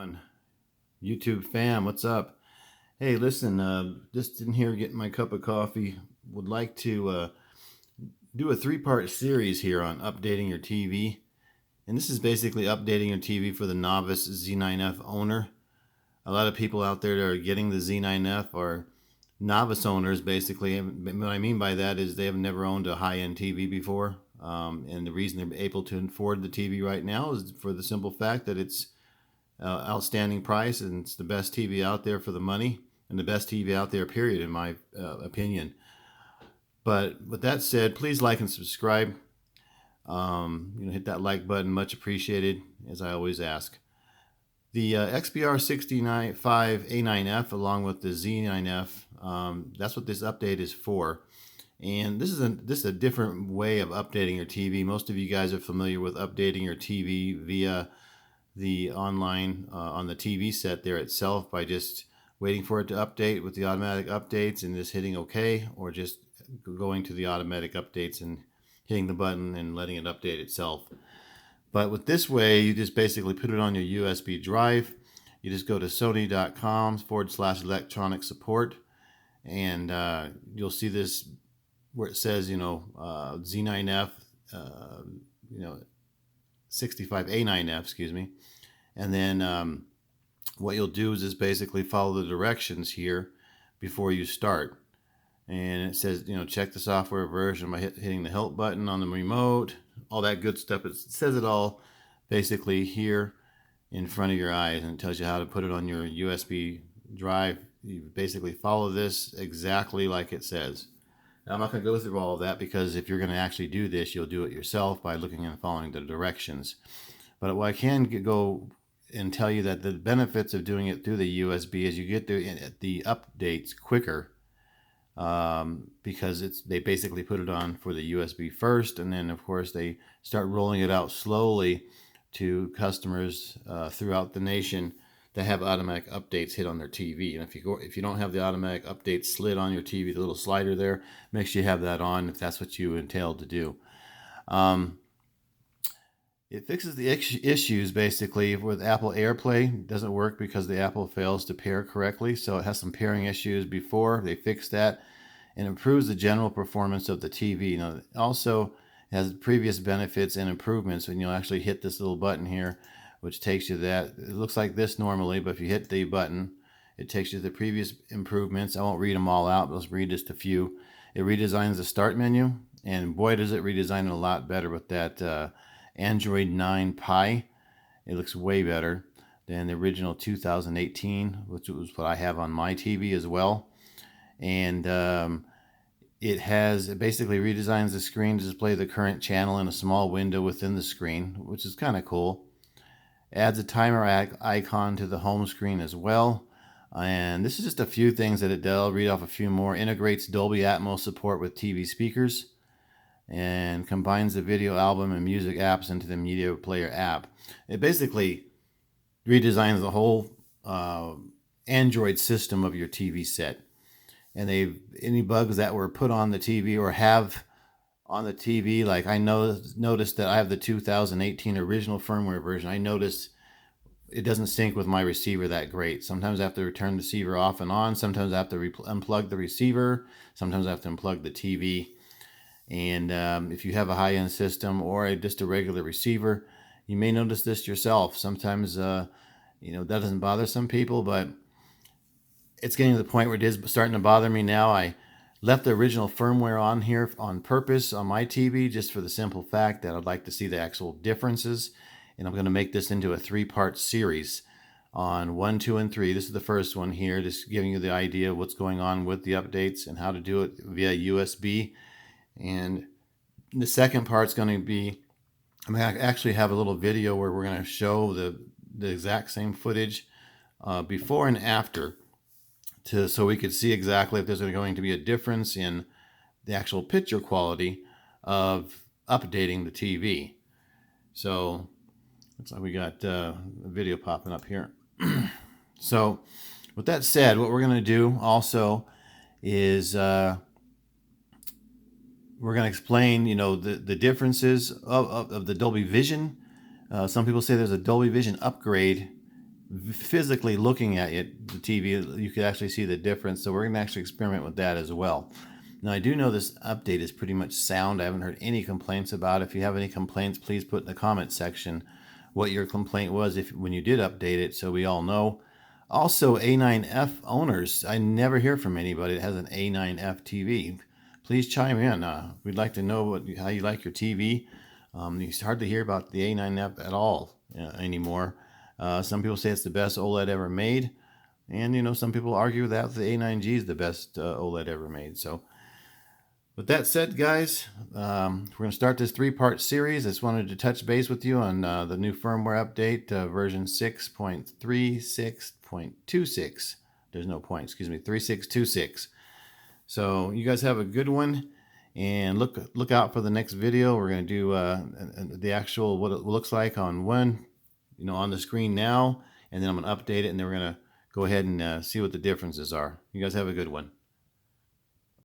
on? YouTube fam, what's up? Hey, listen, just in here getting my cup of coffee. Would like to do a three-part series here on updating your TV. And this is basically updating your TV for the novice Z9F owner. A lot of people out there that are getting the Z9F are novice owners, basically. And what I mean by that is they have never owned a high-end TV before. And the reason they're able to afford the TV right now is for the simple fact that it's outstanding price, and it's the best TV out there for the money, and the best TV out there, period, in my opinion. But with that said, please like and subscribe. Hit that like button, much appreciated, as I always ask. The XBR65 A9F along with the Z9F, that's what this update is for. And this is a different way of updating your TV. Most of you guys are familiar with updating your TV via the online on the TV set there itself by just waiting for it to update with the automatic updates and just hitting OK, or just going to the automatic updates and hitting the button and letting it update itself. But with this way, you just basically put it on your USB drive. You just go to sony.com/electronic support, and you'll see this where it says, Z9F, 65 A9F, excuse me. And then what you'll do is just basically follow the directions here before you start. And it says, check the software version by hitting the help button on the remote, all that good stuff. It says it all basically here in front of your eyes, and it tells you how to put it on your USB drive. You basically follow this exactly like it says. Now, I'm not going to go through all of that, because if you're going to actually do this, you'll do it yourself by looking and following the directions. But what I can go and tell you that the benefits of doing it through the USB is you get the updates quicker, because they basically put it on for the USB first, and then of course they start rolling it out slowly to customers throughout the nation that have automatic updates hit on their TV. And if you don't have the automatic updates slid on your TV, the little slider there, make sure you have that on if that's what you entail to do. It fixes the issues basically with Apple AirPlay. It doesn't work because the Apple fails to pair correctly, so it has some pairing issues before. They fix that, and improves the general performance of the TV. Now, it also has previous benefits and improvements when you'll actually hit this little button here, which takes you that. It looks like this normally, but if you hit the button, it takes you to the previous improvements. I won't read them all out, but let's read just a few. It redesigns the start menu, and boy, does it redesign it a lot better with that Android 9 Pie. It looks way better than the original 2018, which was what I have on my TV as well. And it basically redesigns the screen to display the current channel in a small window within the screen, which is kind of cool. Adds a timer icon to the home screen as well. And this is just a few things that it does. I'll read off a few more. Integrates Dolby Atmos support with TV speakers, and combines the video album and music apps into the media player app. It basically redesigns the whole Android system of your TV set. And any bugs that were put on the TV or have on the TV, like I noticed that I have the 2018 original firmware version. I noticed it doesn't sync with my receiver that great. Sometimes I have to turn the receiver off and on. Sometimes I have to unplug the receiver. Sometimes I have to unplug the TV. And if you have a high-end system or just a regular receiver, you may notice this yourself. Sometimes, that doesn't bother some people, but it's getting to the point where it is starting to bother me now. I left the original firmware on here on purpose on my TV, just for the simple fact that I'd like to see the actual differences. And I'm going to make this into a three-part series on 1, 2, and 3. This is the first one here, just giving you the idea of what's going on with the updates and how to do it via USB. And the second part's going to be, I'm going to actually have a little video where we're going to show the exact same footage before and after, so we could see exactly if there's going to be a difference in the actual picture quality of updating the TV. So looks like we got a video popping up here. So with that said, what we're going to do also is we're going to explain, the differences of the Dolby Vision. Some people say there's a Dolby Vision upgrade physically looking at it, the TV, you could actually see the difference. So we're going to actually experiment with that as well. Now, I do know this update is pretty much sound. I haven't heard any complaints about it. If you have any complaints, please put in the comment section what your complaint was when you did update it, so we all know. Also, A9F owners, I never hear from anybody that has an A9F TV. Please chime in. We'd like to know how you like your TV. You hardly hear about the A9F at all anymore. Some people say it's the best OLED ever made. And, some people argue that the A9G is the best OLED ever made. So, with that said, guys, we're going to start this 3-part series. I just wanted to touch base with you on the new firmware update, version 6.36.26. There's no point, excuse me, 3626. So you guys have a good one, and look out for the next video. We're going to do the actual what it looks like on on the screen now, and then I'm going to update it, and then we're going to go ahead and see what the differences are. You guys have a good one.